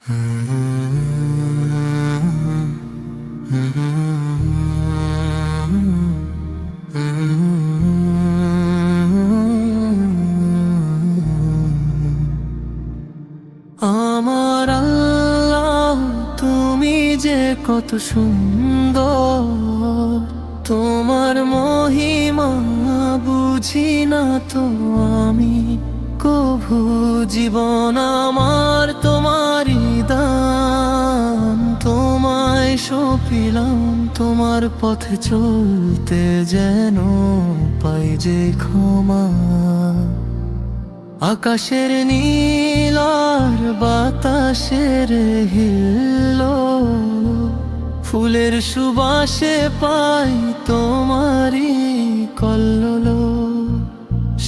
আমার আল্লাহ, তুমি যে কত সুন্দর, তোমার মহিমা বুঝি না তো আমি কভু। জীবন আমার তোমারই দান, তোমায় সঁপিলাম। তোমার পথে চলতে যেন পাই যে ক্ষমা। আকাশের নীল আর বাতাসের হিল্লোল, ফুলের সুবাসে পাই তোমারই কল্লোল।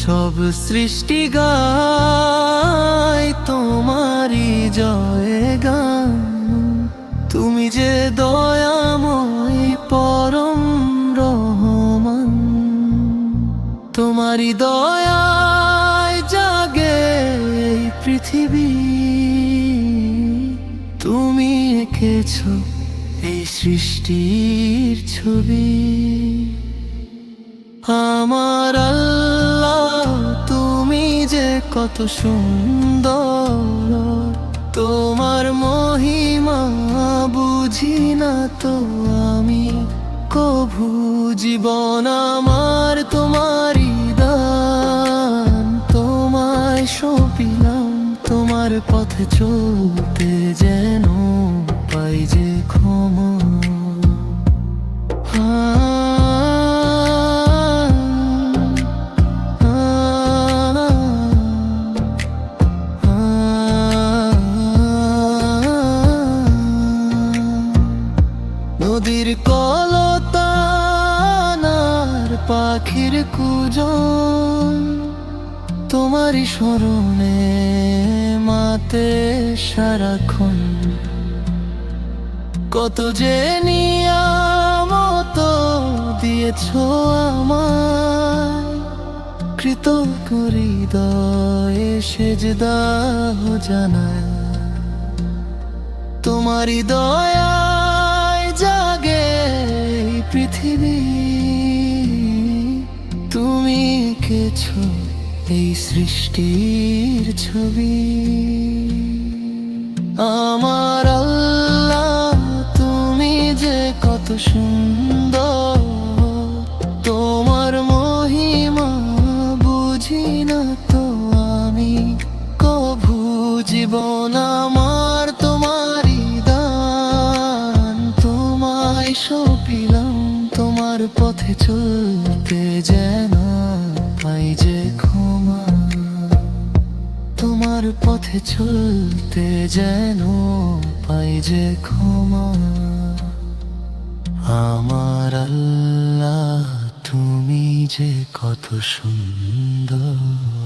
সব সৃষ্টি গায় তোমারই জয় গান। তুমি যে দয়াময় পরম রহমান, তোমারই দয়ায় জাগে এই পৃথিবী। তুমি এঁকেছ এই সৃষ্টির ছবি। আমার আল্লাহ, তুমি যে কত সুন্দর, তোমার মহিমা বুঝি না তো আমি কভু। জীবন আমার তোমারই দান, তোমায় সঁপিলাম। তোমার পথে চলতে যেন পাই যে ক্ষমা। নদীর কলতান আর পাখির কুজন, তোমারই স্মরণে মাতে সারাক্ষণ। কত যে নিয়ামত দিয়েছ আমায়, কৃতজ্ঞ হৃদয়ে সেজদা জানায়। তোমারই দয়ায় জাগে এই পৃথিবী। তুমি এঁকেছ এই সৃষ্টির ছবি। আমার আল্লাহ, তুমি যে কত সুন্দর, তোমার মহিমা বুঝি না তো আমি কভু। জীবন আমার তোমারই দান, তোমায় সঁপিলাম। তোমার পথে চলতে যেন পাই যে ক্ষমা। তোমার পথে চলতে যেন পাই যে ক্ষমা। আমার আল্লাহ, তুমি যে কত সুন্দর।